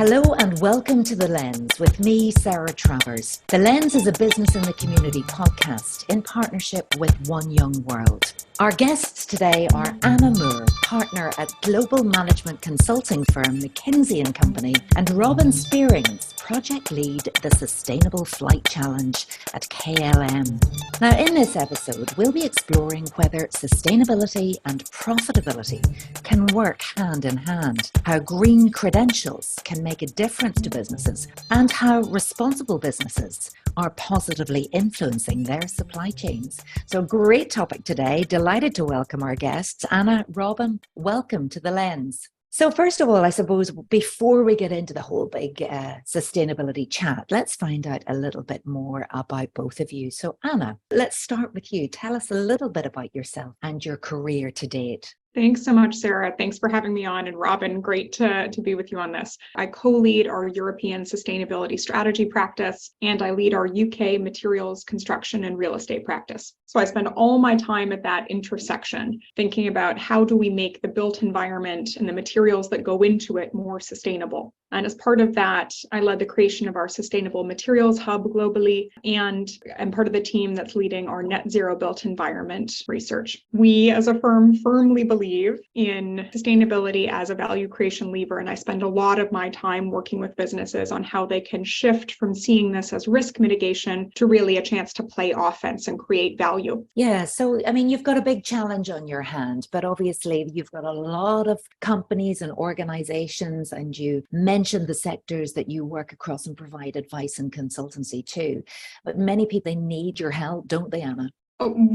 Hello and welcome to The Lens with me, Sarah Travers. The Lens is a business in the community podcast in partnership with One Young World. Our guests today are Anna Moore, partner at global management consulting firm McKinsey Company, and Robin Spierings, project lead the Sustainable Flight Challenge at KLM. Now, in this episode, we'll be exploring whether sustainability and profitability can work hand in hand, how green credentials can make a difference to businesses, and how responsible businesses are positively influencing their supply chains. So great topic today. Delighted to welcome our guests. Anna, Robin, welcome to The Lens. So first of all, I suppose, before we get into the whole big sustainability chat, let's find out a little bit more about both of you. So Anna, let's start with you. Tell us a little bit about yourself and your career to date. Thanks so much, Sarah. Thanks for having me on. And Robin, great to be with you on this. I co-lead our European sustainability strategy practice, and I lead our UK materials, construction, and real estate practice. So I spend all my time at that intersection, thinking about how do we make the built environment and the materials that go into it more sustainable. And as part of that, I led the creation of our Sustainable Materials Hub globally, and I'm part of the team that's leading our net zero built environment research. We as a firm firmly believe in sustainability as a value creation lever, and I spend a lot of my time working with businesses on how they can shift from seeing this as risk mitigation to really a chance to play offense and create value. Yeah, so I mean, you've got a big challenge on your hand, but obviously you've got a lot of companies and organizations, and you mentioned the sectors that you work across and provide advice and consultancy to. But many people, they need your help, don't they, Anna?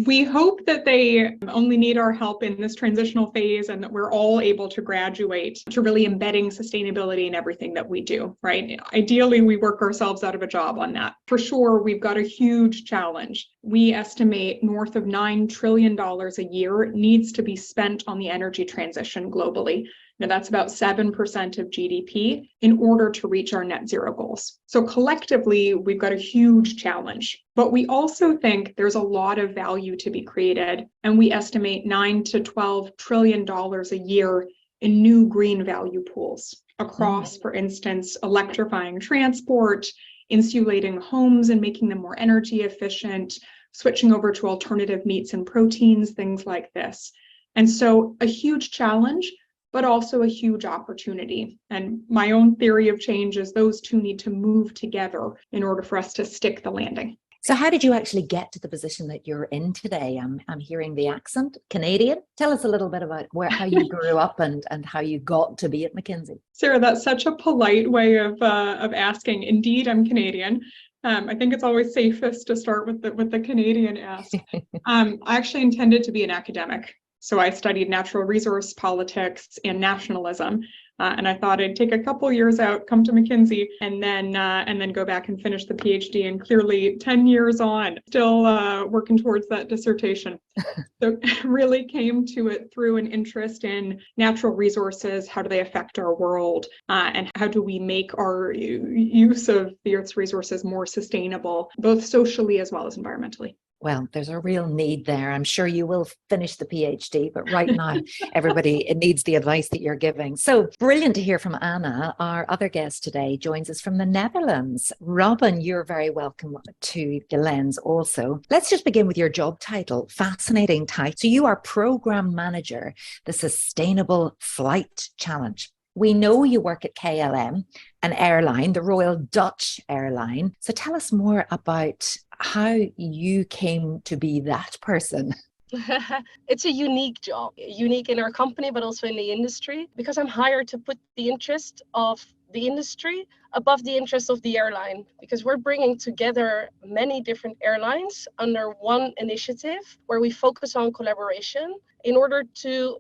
We hope that they only need our help in this transitional phase, and that we're all able to graduate to really embedding sustainability in everything that we do, right? Ideally, we work ourselves out of a job on that. For sure, we've got a huge challenge. We estimate north of $9 trillion a year needs to be spent on the energy transition globally. Now, that's about 7% of GDP in order to reach our net zero goals. So collectively, we've got a huge challenge. But we also think there's a lot of value to be created, and we estimate $9 to $12 trillion a year in new green value pools across, for instance, electrifying transport, insulating homes and making them more energy efficient, switching over to alternative meats and proteins, things like this. And so a huge challenge, but also a huge opportunity. And my own theory of change is those two need to move together in order for us to stick the landing. So how did you actually get to the position that you're in today? I'm hearing the accent, Canadian. Tell us a little bit about how you grew up and how you got to be at McKinsey. Sarah, that's such a polite way of asking. Indeed, I'm Canadian. I think it's always safest to start with the Canadian ask. I actually intended to be an academic. So I studied natural resource politics and nationalism, and I thought I'd take a couple years out, come to McKinsey, and then go back and finish the PhD. And clearly, 10 years on, still working towards that dissertation. So really came to it through an interest in natural resources. How do they affect our world, and how do we make our use of the Earth's resources more sustainable, both socially as well as environmentally? Well, there's a real need there. I'm sure you will finish the PhD, but right now, everybody needs the advice that you're giving. So brilliant to hear from Anna. Our other guest today joins us from the Netherlands. Robin, you're very welcome to The Lens also. Let's just begin with your job title. Fascinating title. So you are Program Manager, the Sustainable Flight Challenge. We know you work at KLM, an airline, the Royal Dutch Airline. So tell us more about how you came to be that person. It's a unique job, unique in our company, but also in the industry, because I'm hired to put the interest of the industry above the interest of the airline, because we're bringing together many different airlines under one initiative where we focus on collaboration in order to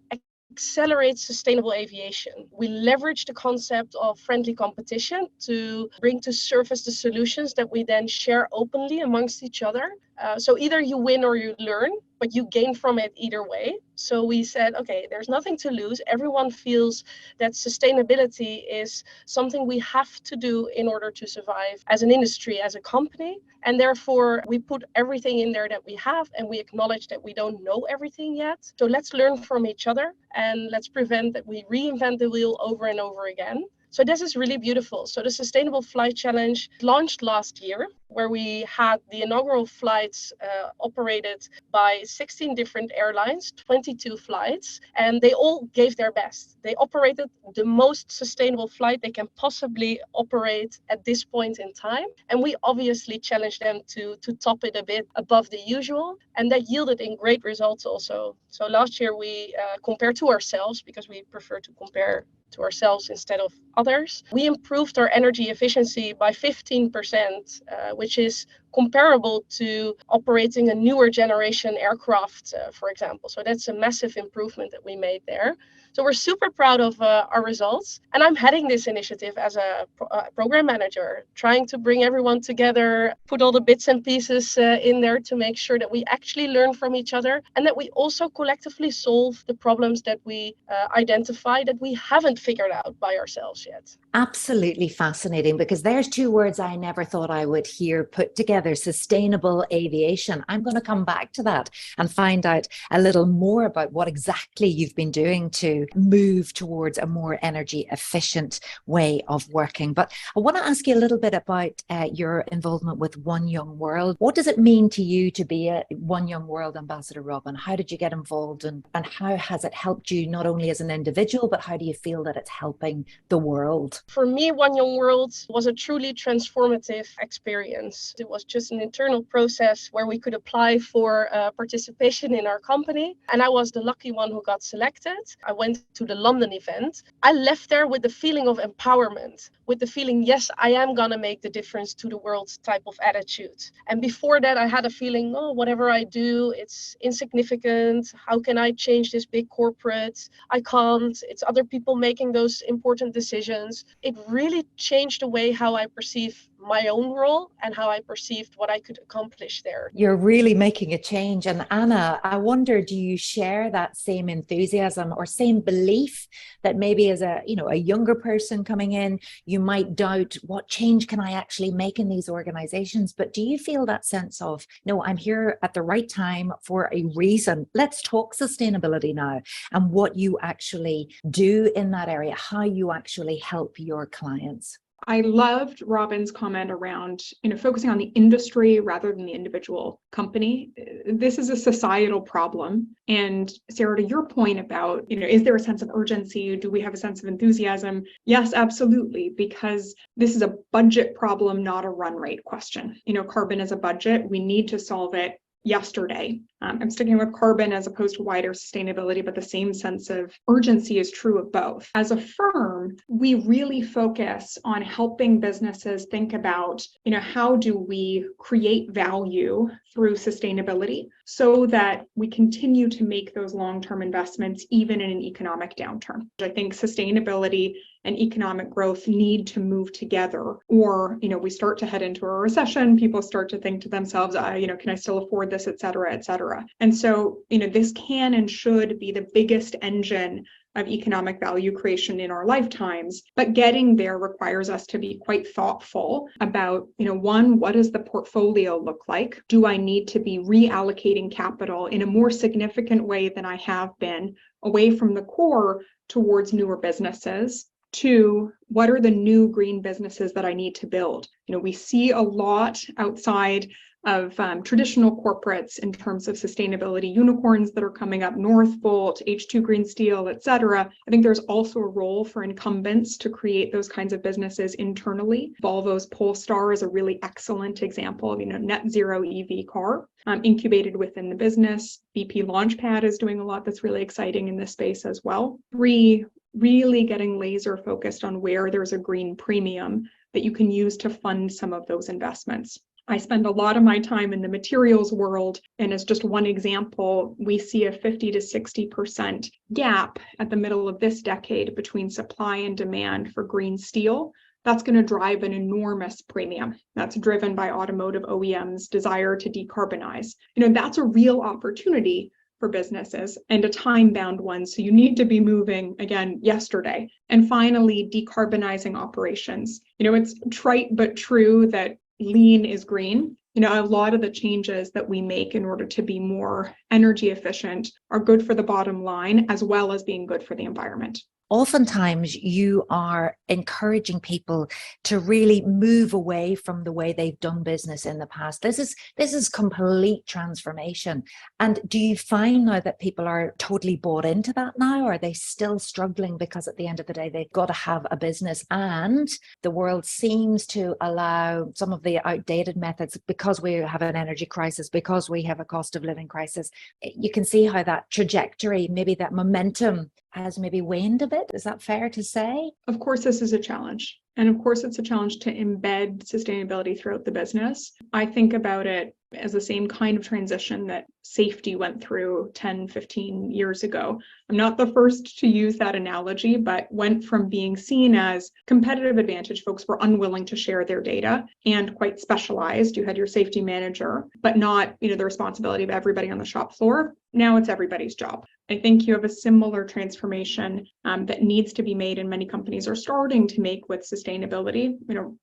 accelerate sustainable aviation. We leverage the concept of friendly competition to bring to surface the solutions that we then share openly amongst each other. So either you win or you learn, but you gain from it either way. So we said, okay, there's nothing to lose. Everyone feels that sustainability is something we have to do in order to survive as an industry, as a company. And therefore, we put everything in there that we have, and we acknowledge that we don't know everything yet. So let's learn from each other, and let's prevent that we reinvent the wheel over and over again. So this is really beautiful. So the Sustainable Flight Challenge launched last year, where we had the inaugural flights operated by 16 different airlines, 22 flights, and they all gave their best. They operated the most sustainable flight they can possibly operate at this point in time. And we obviously challenged them to top it a bit above the usual. And that yielded in great results also. So last year we compared to ourselves, because we prefer to compare to ourselves instead of others. We improved our energy efficiency by 15%, which is comparable to operating a newer generation aircraft, for example. So that's a massive improvement that we made there. So we're super proud of our results. And I'm heading this initiative as a program manager, trying to bring everyone together, put all the bits and pieces in there to make sure that we actually learn from each other and that we also collectively solve the problems that we identify that we haven't figured out by ourselves yet. Absolutely fascinating, because there's two words I never thought I would hear put together: sustainable aviation. I'm going to come back to that and find out a little more about what exactly you've been doing to move towards a more energy efficient way of working. But I want to ask you a little bit about your involvement with One Young World. What does it mean to you to be a One Young World ambassador, Robin? How did you get involved, and how has it helped you not only as an individual, but how do you feel that it's helping the world? For me, One Young World was a truly transformative experience. It was just an internal process where we could apply for participation in our company. And I was the lucky one who got selected. I went to the London event. I left there with the feeling of empowerment, with the feeling, yes, I am going to make the difference to the world type of attitude. And before that, I had a feeling, oh, whatever I do, it's insignificant. How can I change this big corporate? I can't. It's other people making those important decisions. It really changed the way how I perceive my own role and how I perceived what I could accomplish there. You're really making a change. And Anna, I wonder, do you share that same enthusiasm or same belief that maybe as a younger person coming in, you might doubt, what change can I actually make in these organizations? But do you feel that sense of, no, I'm here at the right time for a reason? Let's talk sustainability now and what you actually do in that area, how you actually help your clients. I loved Robin's comment around, focusing on the industry rather than the individual company. This is a societal problem. And Sarah, to your point about, is there a sense of urgency? Do we have a sense of enthusiasm? Yes, absolutely, because this is a budget problem, not a run rate question. Carbon is a budget. We need to solve it yesterday. I'm sticking with carbon as opposed to wider sustainability, but the same sense of urgency is true of both. As a firm, we really focus on helping businesses think about, how do we create value through sustainability so that we continue to make those long-term investments even in an economic downturn. I think sustainability and economic growth need to move together, or we start to head into a recession. People start to think to themselves, can I still afford this, et cetera, et cetera. And so, this can and should be the biggest engine of economic value creation in our lifetimes. But getting there requires us to be quite thoughtful about, one, what does the portfolio look like? Do I need to be reallocating capital in a more significant way than I have been away from the core towards newer businesses? Two, what are the new green businesses that I need to build? We see a lot outside of traditional corporates in terms of sustainability unicorns that are coming up, Northvolt, H2 Green Steel, et cetera. I think there's also a role for incumbents to create those kinds of businesses internally. Volvo's Polestar is a really excellent example of, net zero EV car incubated within the business. BP Launchpad is doing a lot that's really exciting in this space as well. Three, really getting laser focused on where there's a green premium that you can use to fund some of those investments. I spend a lot of my time in the materials world, and as just one example, we see a 50 to 60% gap at the middle of this decade between supply and demand for green steel. That's going to drive an enormous premium. That's driven by automotive OEMs' desire to decarbonize. That's a real opportunity for businesses and a time-bound one. So you need to be moving, again, yesterday. And finally, decarbonizing operations. It's trite but true that lean is green. A lot of the changes that we make in order to be more energy efficient are good for the bottom line as well as being good for the environment. oftentimes you are encouraging people to really move away from the way they've done business in the past. This is complete transformation. And do you find now that people are totally bought into that now, or are they still struggling because at the end of the day they've got to have a business, and the world seems to allow some of the outdated methods because we have an energy crisis, because we have a cost of living crisis? You can see how that trajectory, maybe that momentum, has maybe waned a bit. Is that fair to say? Of course, this is a challenge. And of course, it's a challenge to embed sustainability throughout the business. I think about it as the same kind of transition that safety went through 10, 15 years ago. I'm not the first to use that analogy, but went from being seen as competitive advantage. Folks were unwilling to share their data and quite specialized. You had your safety manager, but not, the responsibility of everybody on the shop floor. Now it's everybody's job. I think you have a similar transformation that needs to be made, and many companies are starting to make with sustainability.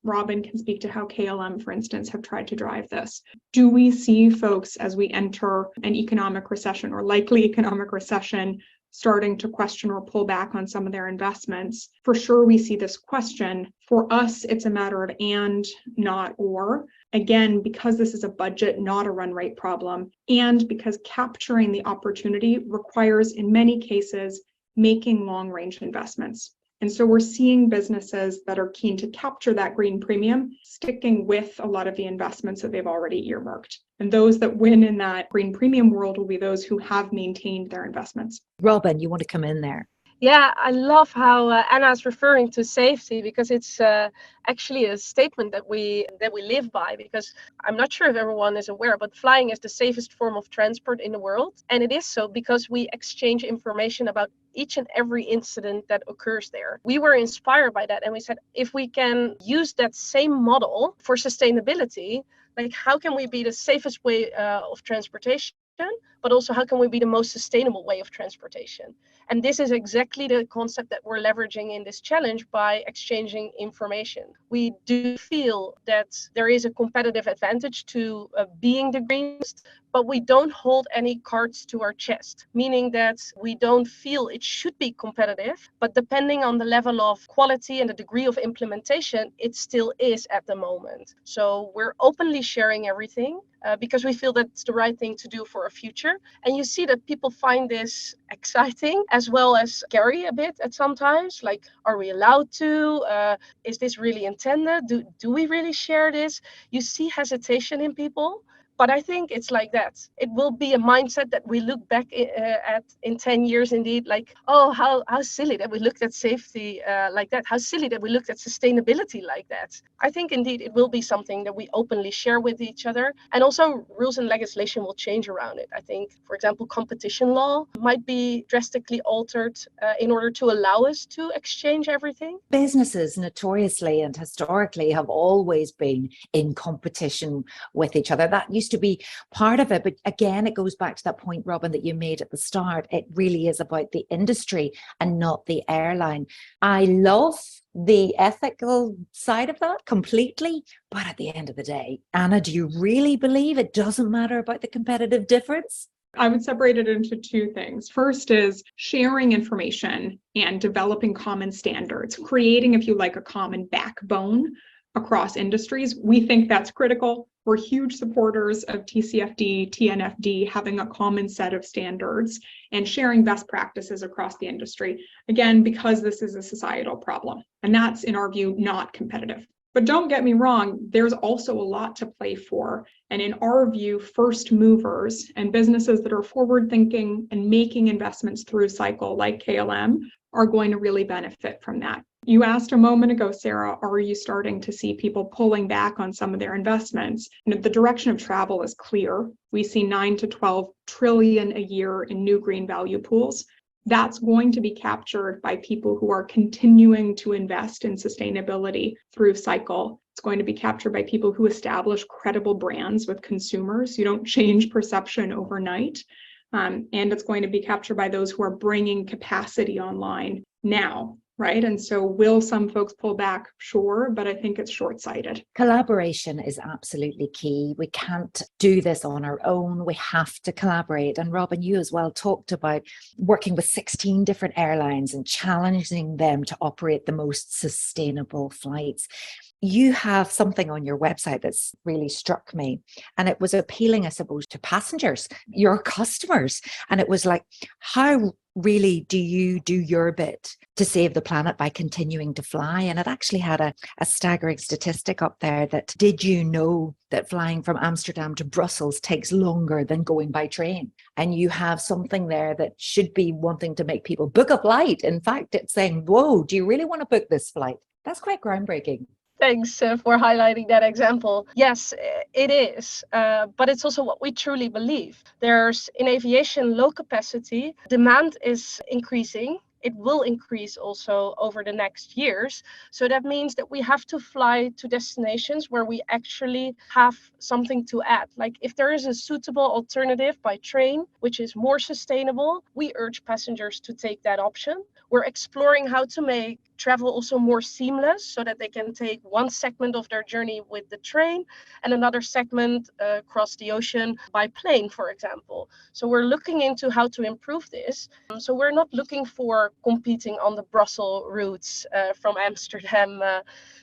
Robin can speak to how KLM, for instance, have tried to drive this. Do we see folks as we enter an economic recession or likely economic recession starting to question or pull back on some of their investments? For sure, we see this question. For us, it's a matter of and, not or. Again, because this is a budget, not a run rate problem, and because capturing the opportunity requires, in many cases, making long-range investments. And so we're seeing businesses that are keen to capture that green premium, sticking with a lot of the investments that they've already earmarked. And those that win in that green premium world will be those who have maintained their investments. Robin, you want to come in there? Yeah, I love how Anna's referring to safety, because it's actually a statement that we live by. Because I'm not sure if everyone is aware, but flying is the safest form of transport in the world, and it is so because we exchange information about each and every incident that occurs there. We were inspired by that, and we said, if we can use that same model for sustainability, like how can we be the safest way of transportation? But also how can we be the most sustainable way of transportation? And this is exactly the concept that we're leveraging in this challenge by exchanging information. We do feel that there is a competitive advantage to being the greenest, but we don't hold any cards to our chest, meaning that we don't feel it should be competitive, but depending on the level of quality and the degree of implementation, it still is at the moment. So we're openly sharing everything because we feel that's the right thing to do for our future. And you see that people find this exciting as well as scary a bit at sometimes. Like, are we allowed to? Is this really intended? Do we really share this? You see hesitation in people. But I think it's like that. It will be a mindset that we look back at in 10 years, indeed, like, oh, how silly that we looked at safety like that. How silly that we looked at sustainability like that. I think, indeed, it will be something that we openly share with each other. And also rules and legislation will change around it. I think, for example, competition law might be drastically altered in order to allow us to exchange everything. Businesses notoriously and historically have always been in competition with each other. That used to be part of it. But again, it goes back to that point, Robin, that you made at the start. It really is about the industry and not the airline. I love the ethical side of that completely. But at the end of the day, Anna, do you really believe it doesn't matter about the competitive difference? I would separate it into two things. First is sharing information and developing common standards, creating, if you like, a common backbone across industries. We think that's critical. We're huge supporters of TCFD, TNFD, having a common set of standards and sharing best practices across the industry. Again, because this is a societal problem, and that's, in our view, not competitive. But don't get me wrong, there's also a lot to play for. And in our view, first movers and businesses that are forward thinking and making investments through cycle like KLM are going to really benefit from that. You asked a moment ago, Sarah, are you starting to see people pulling back on some of their investments? The direction of travel is clear. We see 9 to 12 trillion a year in new green value pools. That's going to be captured by people who are continuing to invest in sustainability through cycle. It's going to be captured by people who establish credible brands with consumers. You don't change perception overnight. And it's going to be captured by those who are bringing capacity online now. right? And so will some folks pull back? Sure, but I think it's short-sighted. Collaboration is absolutely key. We can't do this on our own. We have to collaborate. And Robin, you as well talked about working with 16 different airlines and challenging them to operate the most sustainable flights. You have something on your website that's really struck me, and it was appealing, I suppose, to passengers, your customers. And it was like, how really do you do your bit to save the planet by continuing to fly? And it actually had a staggering statistic up there that, did you know that flying from Amsterdam to Brussels takes longer than going by train? And you have something there that should be wanting to make people book a flight. In fact, it's saying, whoa, do you really want to book this flight? That's quite groundbreaking. Thanks for highlighting that example. Yes, it is, but it's also what we truly believe. There's, in aviation, low capacity, demand is increasing. It will increase also over the next years. So that means that we have to fly to destinations where we actually have something to add. Like if there is a suitable alternative by train, which is more sustainable, we urge passengers to take that option. We're exploring how to make travel also more seamless so that they can take one segment of their journey with the train and another segment across the ocean by plane, for example. So we're looking into how to improve this. So we're not looking for competing on the Brussels routes from Amsterdam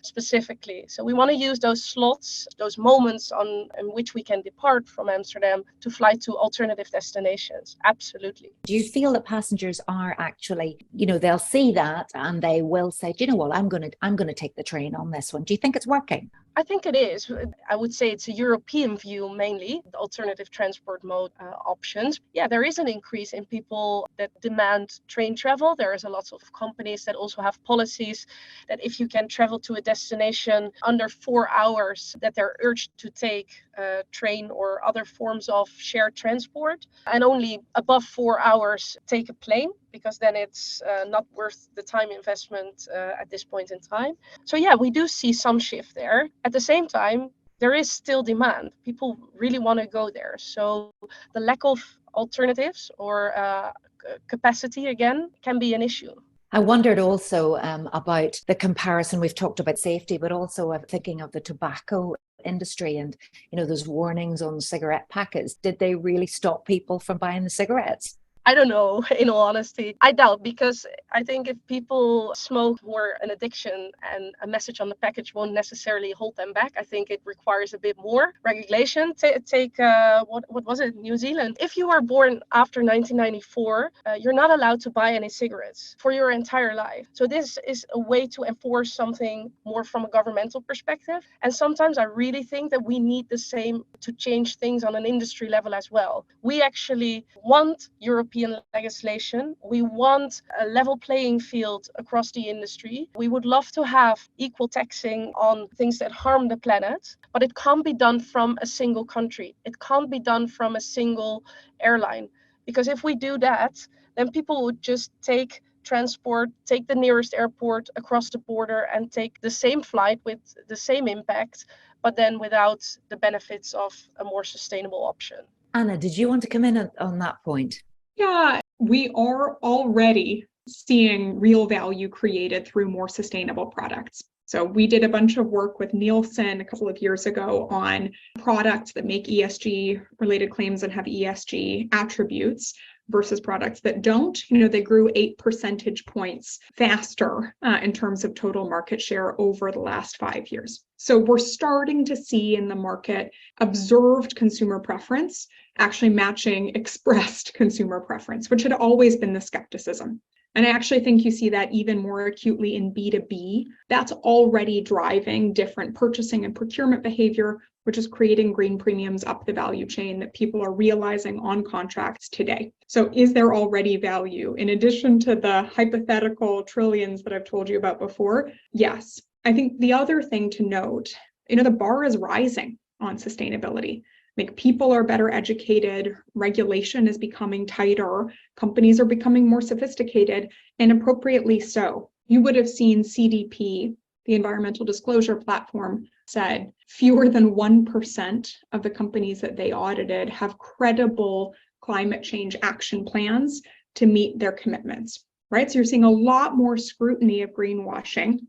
specifically. So we want to use those slots, those moments in which we can depart from Amsterdam to fly to alternative destinations. Absolutely. Do you feel that passengers are actually, they'll see that and they will say, do you know what, I'm going to take the train on this one. Do you think it's working? I think it is. I would say it's a European view mainly, the alternative transport mode options. Yeah, there is an increase in people that demand train travel. There is a lot of companies that also have policies that if you can travel to a destination under 4 hours, that they're urged to take a train or other forms of shared transport, and only above 4 hours take a plane, because then it's not worth the time investment at this point in time. So yeah, we do see some shift there. At the same time, there is still demand. People really want to go there. So the lack of alternatives or capacity, again, can be an issue. I wondered also about the comparison. We've talked about safety, but also thinking of the tobacco industry and, those warnings on cigarette packets. Did they really stop people from buying the cigarettes? I don't know, in all honesty. I doubt, because I think if people smoke for an addiction and a message on the package won't necessarily hold them back, I think it requires a bit more regulation. Take what was it, New Zealand? If you are born after 1994, you're not allowed to buy any cigarettes for your entire life. So this is a way to enforce something more from a governmental perspective. And sometimes I really think that we need the same to change things on an industry level as well. We actually want European legislation. We want a level playing field across the industry. We would love to have equal taxing on things that harm the planet, but it can't be done from a single country. It can't be done from a single airline, because if we do that, then people would just take transport, take the nearest airport across the border and take the same flight with the same impact, but then without the benefits of a more sustainable option. Anna, did you want to come in on that point? Yeah, we are already seeing real value created through more sustainable products. So we did a bunch of work with Nielsen a couple of years ago on products that make ESG related claims and have ESG attributes versus products that don't. They grew 8 percentage points faster in terms of total market share over the last 5 years. So we're starting to see in the market observed consumer preference actually matching expressed consumer preference, which had always been the skepticism. And I actually think you see that even more acutely in B2B. That's already driving different purchasing and procurement behavior, which is creating green premiums up the value chain that people are realizing on contracts today. So is there already value? In addition to the hypothetical trillions that I've told you about before, yes. I think the other thing to note, the bar is rising on sustainability. Like, people are better educated, regulation is becoming tighter, companies are becoming more sophisticated, and appropriately so. You would have seen CDP, the environmental disclosure platform, said fewer than 1% of the companies that they audited have credible climate change action plans to meet their commitments. right? So you're seeing a lot more scrutiny of greenwashing.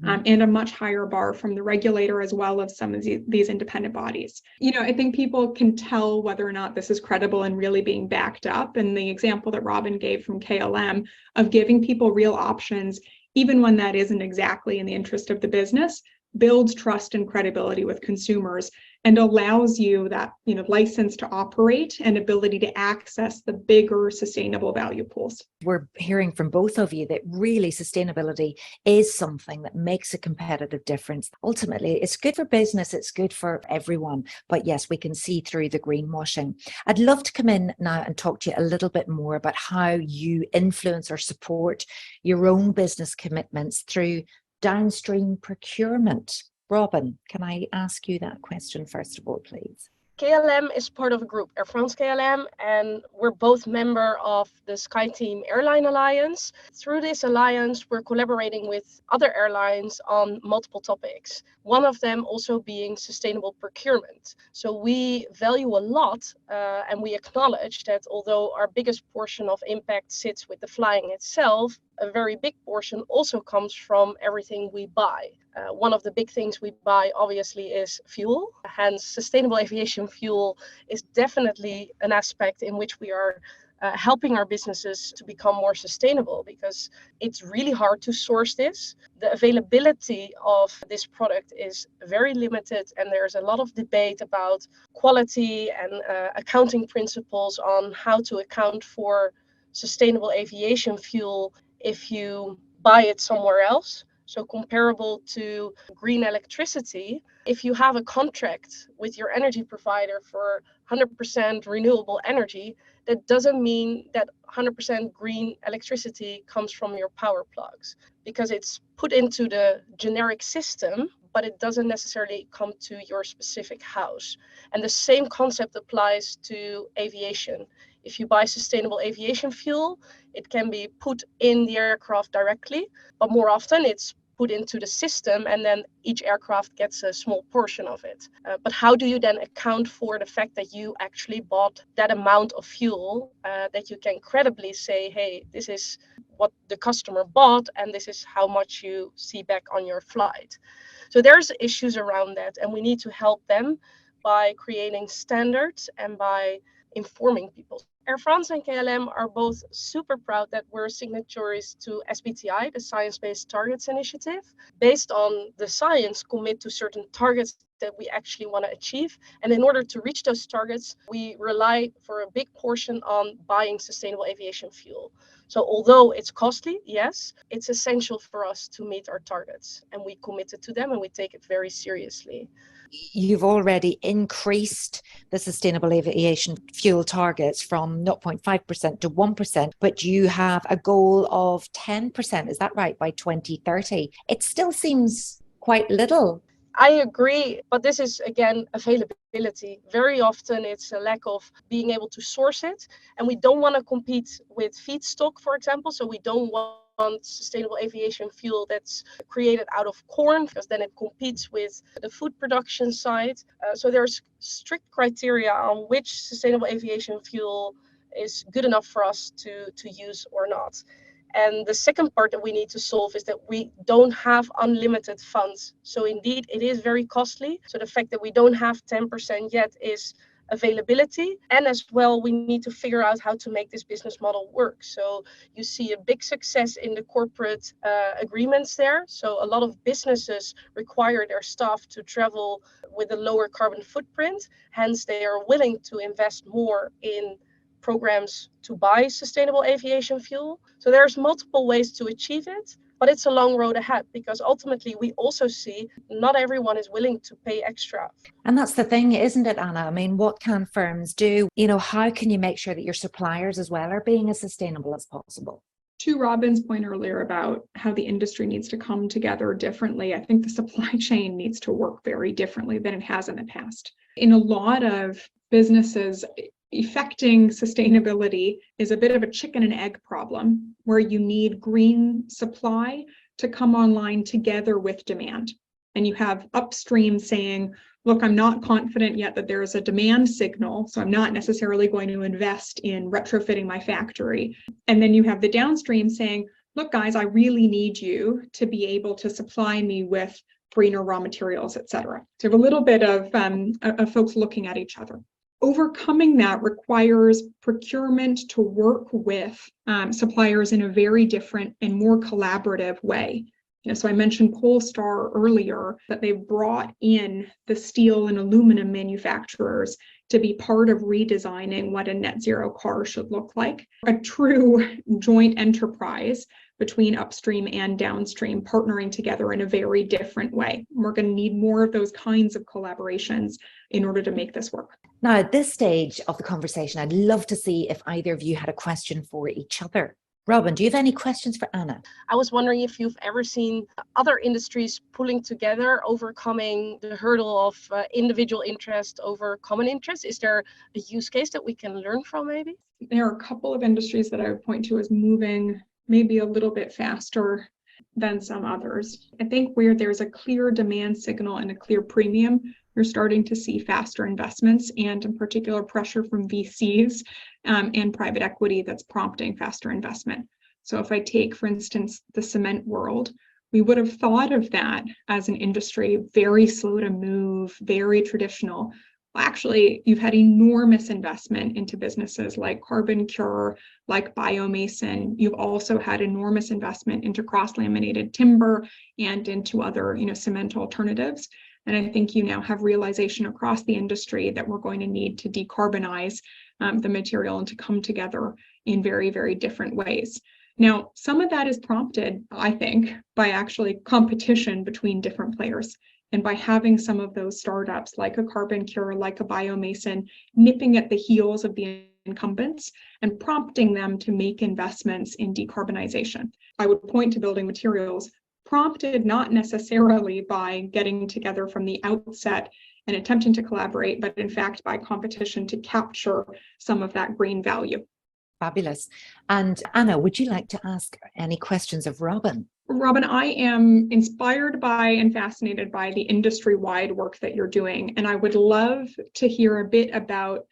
And a much higher bar from the regulator as well as some of these independent bodies. I think people can tell whether or not this is credible and really being backed up. And the example that Robin gave from KLM of giving people real options, even when that isn't exactly in the interest of the business, builds trust and credibility with consumers and allows you that license to operate and ability to access the bigger sustainable value pools. We're hearing from both of you that really sustainability is something that makes a competitive difference. Ultimately, it's good for business, it's good for everyone. But yes, we can see through the greenwashing. I'd love to come in now and talk to you a little bit more about how you influence or support your own business commitments through downstream procurement. Robin, can I ask you that question first of all, please? KLM is part of a group, Air France KLM, and we're both member of the SkyTeam Airline Alliance. Through this alliance, we're collaborating with other airlines on multiple topics, one of them also being sustainable procurement. So we value a lot and we acknowledge that although our biggest portion of impact sits with the flying itself, a very big portion also comes from everything we buy. One of the big things we buy, obviously, is fuel. Hence, sustainable aviation fuel is definitely an aspect in which we are helping our businesses to become more sustainable, because it's really hard to source this. The availability of this product is very limited, and there's a lot of debate about quality and accounting principles on how to account for sustainable aviation fuel if you buy it somewhere else. So comparable to green electricity, if you have a contract with your energy provider for 100% renewable energy, that doesn't mean that 100% green electricity comes from your power plugs, because it's put into the generic system, but it doesn't necessarily come to your specific house. And the same concept applies to aviation. If you buy sustainable aviation fuel, it can be put in the aircraft directly, but more often it's put into the system, and then each aircraft gets a small portion of it. But how do you then account for the fact that you actually bought that amount of fuel that you can credibly say, hey, this is what the customer bought, and this is how much you see back on your flight? So there's issues around that, and we need to help them by creating standards and by informing people. Air France and KLM are both super proud that we're signatories to SBTI, the Science Based Targets Initiative. Based on the science, commit to certain targets that we actually want to achieve. And in order to reach those targets, we rely for a big portion on buying sustainable aviation fuel. So although it's costly, yes, it's essential for us to meet our targets. And we committed to them and we take it very seriously. You've already increased the sustainable aviation fuel targets from 0.5% to 1%, but you have a goal of 10%, is that right, by 2030? It still seems quite little. I agree, but this is, again, availability. Very often it's a lack of being able to source it, and we don't want to compete with feedstock, for example, so we don't want sustainable aviation fuel that's created out of corn, because then it competes with the food production side. So there's strict criteria on which sustainable aviation fuel is good enough for us to use or not. And the second part that we need to solve is that we don't have unlimited funds. So indeed, it is very costly. So the fact that we don't have 10% yet is availability. And as well, we need to figure out how to make this business model work. So you see a big success in the corporate agreements there. So a lot of businesses require their staff to travel with a lower carbon footprint. Hence, they are willing to invest more in programs to buy sustainable aviation fuel. So there's multiple ways to achieve it, but it's a long road ahead, because ultimately we also see not everyone is willing to pay extra. And that's the thing, isn't it, Anna? I mean, what can firms do? How can you make sure that your suppliers as well are being as sustainable as possible? To Robin's point earlier about how the industry needs to come together differently, I think the supply chain needs to work very differently than it has in the past. In a lot of businesses, effecting sustainability is a bit of a chicken and egg problem, where you need green supply to come online together with demand. and you have upstream saying, look, I'm not confident yet that there is a demand signal, so I'm not necessarily going to invest in retrofitting my factory. And then you have the downstream saying, look, guys, I really need you to be able to supply me with greener raw materials, et cetera. So you have a little bit of folks looking at each other. Overcoming that requires procurement to work with suppliers in a very different and more collaborative way. So I mentioned Polestar earlier, that they've brought in the steel and aluminum manufacturers to be part of redesigning what a net zero car should look like. A true joint enterprise between upstream and downstream partnering together in a very different way. We're going to need more of those kinds of collaborations in order to make this work. Now, at this stage of the conversation, I'd love to see if either of you had a question for each other. Robin, do you have any questions for Anna? I was wondering if you've ever seen other industries pulling together, overcoming the hurdle of individual interest over common interest. Is there a use case that we can learn from maybe? There are a couple of industries that I would point to as moving maybe a little bit faster than some others. I think where there's a clear demand signal and a clear premium, you're starting to see faster investments and in particular pressure from VCs and private equity that's prompting faster investment. So if I take, for instance, the cement world, we would have thought of that as an industry very slow to move, very traditional. Well, actually, you've had enormous investment into businesses like Carbon Cure, like Biomason. You've also had enormous investment into cross-laminated timber and into other, cement alternatives. And I think you now have realization across the industry that we're going to need to decarbonize the material and to come together in very, very different ways. Now, some of that is prompted, I think, by actually competition between different players. And by having some of those startups like a Carbon Cure, like a Biomason, nipping at the heels of the incumbents and prompting them to make investments in decarbonization. I would point to building materials, prompted not necessarily by getting together from the outset and attempting to collaborate, but in fact by competition to capture some of that green value. Fabulous. And Anna, would you like to ask any questions of Robin? Robin, I am inspired by and fascinated by the industry-wide work that you're doing, and I would love to hear a bit about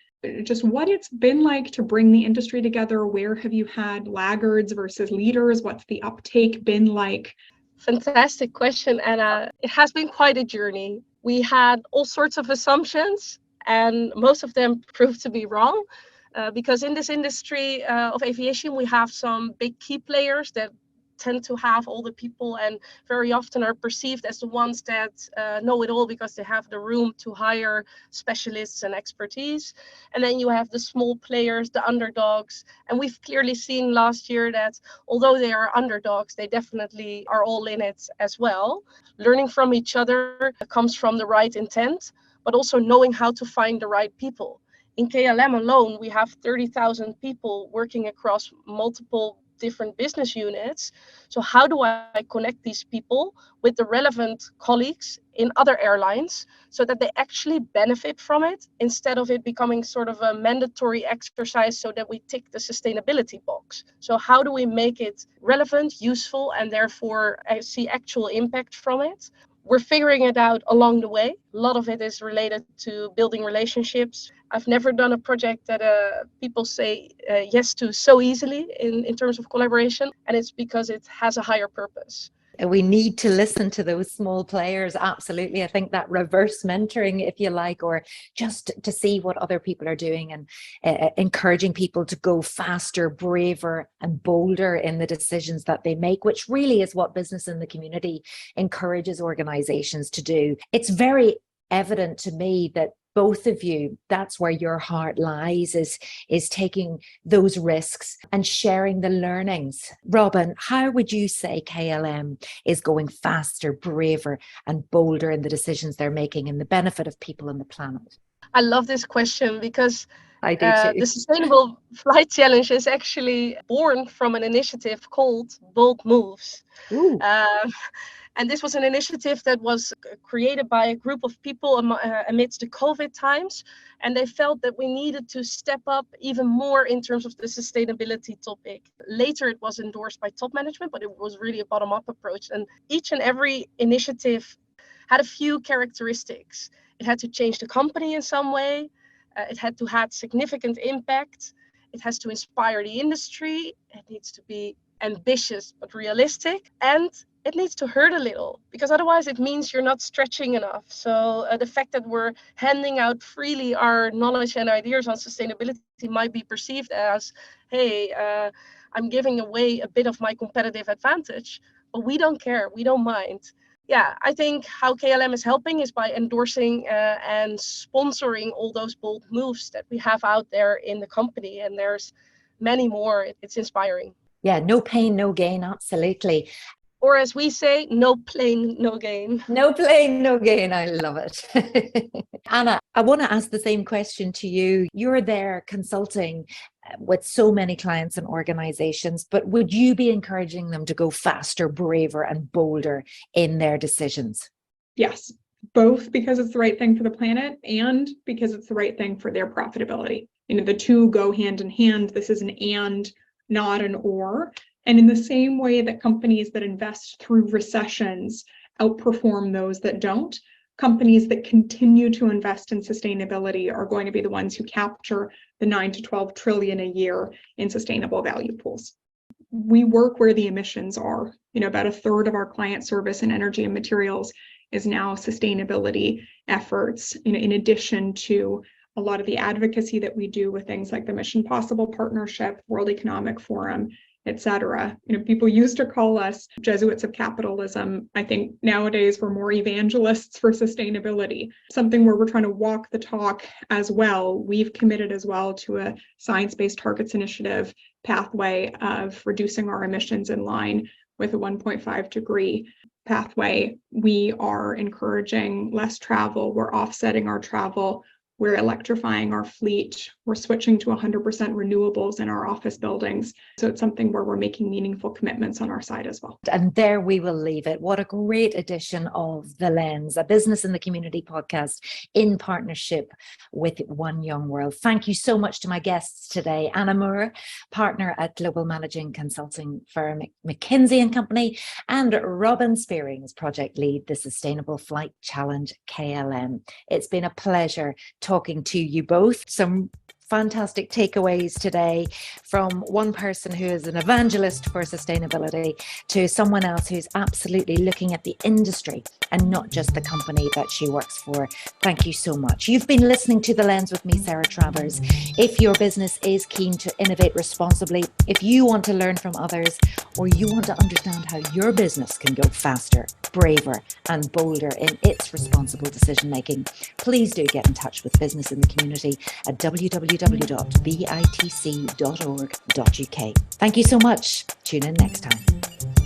just what it's been like to bring the industry together. Where have you had laggards versus leaders? What's the uptake been like? Fantastic question, Anna. It has been quite a journey. We had all sorts of assumptions, and most of them proved to be wrong. Because in this industry of aviation, we have some big key players that tend to have all the people and very often are perceived as the ones that know it all because they have the room to hire specialists and expertise. And then you have the small players, the underdogs. And we've clearly seen last year that although they are underdogs, they definitely are all in it as well. Learning from each other comes from the right intent, but also knowing how to find the right people. In KLM alone, we have 30,000 people working across multiple different business units. So how do I connect these people with the relevant colleagues in other airlines so that they actually benefit from it instead of it becoming sort of a mandatory exercise so that we tick the sustainability box? So how do we make it relevant, useful, and therefore see actual impact from it? We're figuring it out along the way. A lot of it is related to building relationships. I've never done a project that people say yes to so easily in terms of collaboration, and it's because it has a higher purpose. We need to listen to those small players. Absolutely. I think that reverse mentoring, if you like, or just to see what other people are doing and encouraging people to go faster, braver and bolder in the decisions that they make, which really is what business in the community encourages organizations to do. It's very evident to me that both of you, that's where your heart lies, is taking those risks and sharing the learnings. Robin, how would you say KLM is going faster, braver and bolder in the decisions they're making in the benefit of people and the planet? I love this question because I do too. The Sustainable Flight Challenge is actually born from an initiative called Bold Moves. And this was an initiative that was created by a group of people amidst the COVID times. And they felt that we needed to step up even more in terms of the sustainability topic. Later, it was endorsed by top management, but it was really a bottom-up approach. And each and every initiative had a few characteristics. It had to change the company in some way. It had to have significant impact. It has to inspire the industry. It needs to be ambitious but realistic. And it needs to hurt a little, because otherwise it means you're not stretching enough. So the fact that we're handing out freely our knowledge and ideas on sustainability might be perceived as, hey, I'm giving away a bit of my competitive advantage, but we don't care, we don't mind. Yeah, I think how KLM is helping is by endorsing and sponsoring all those bold moves that we have out there in the company. And there's many more. It's inspiring. Yeah, no pain, no gain, absolutely. Or as we say, no plane, no gain. No plane, no gain. I love it. Anna, I want to ask the same question to you. You're there consulting with so many clients and organizations, but would you be encouraging them to go faster, braver, and bolder in their decisions? Yes, both because it's the right thing for the planet and because it's the right thing for their profitability. The two go hand in hand. This is an and, not an or. And in the same way that companies that invest through recessions outperform those that don't, companies that continue to invest in sustainability are going to be the ones who capture the 9 to 12 trillion a year in sustainable value pools. We work where the emissions are. About a third of our client service and energy and materials is now sustainability efforts, in addition to a lot of the advocacy that we do with things like the Mission Possible Partnership, World Economic Forum, etc. People used to call us Jesuits of capitalism. I think nowadays we're more evangelists for sustainability, something where we're trying to walk the talk as well. We've committed as well to a science-based targets initiative pathway of reducing our emissions in line with a 1.5 degree pathway. We are encouraging less travel. We're offsetting our travel. We're electrifying our fleet. We're switching to 100% renewables in our office buildings. So it's something where we're making meaningful commitments on our side as well. And there we will leave it. What a great edition of The Lens, a business in the community podcast in partnership with One Young World. Thank you so much to my guests today. Anna Moore, partner at global managing consulting firm McKinsey Company, and Robin Spierings, project lead, the Sustainable Flight Challenge KLM. It's been a pleasure talking to you both. Some fantastic takeaways today from one person who is an evangelist for sustainability to someone else who's absolutely looking at the industry and not just the company that she works for. Thank you so much. You've been listening to The Lens with me, Sarah Travers. If your business is keen to innovate responsibly, if you want to learn from others, or you want to understand how your business can go faster, braver, and bolder in its responsible decision making, please do get in touch with Business in the Community at www.bitc.org.uk. Thank you so much. Tune in next time.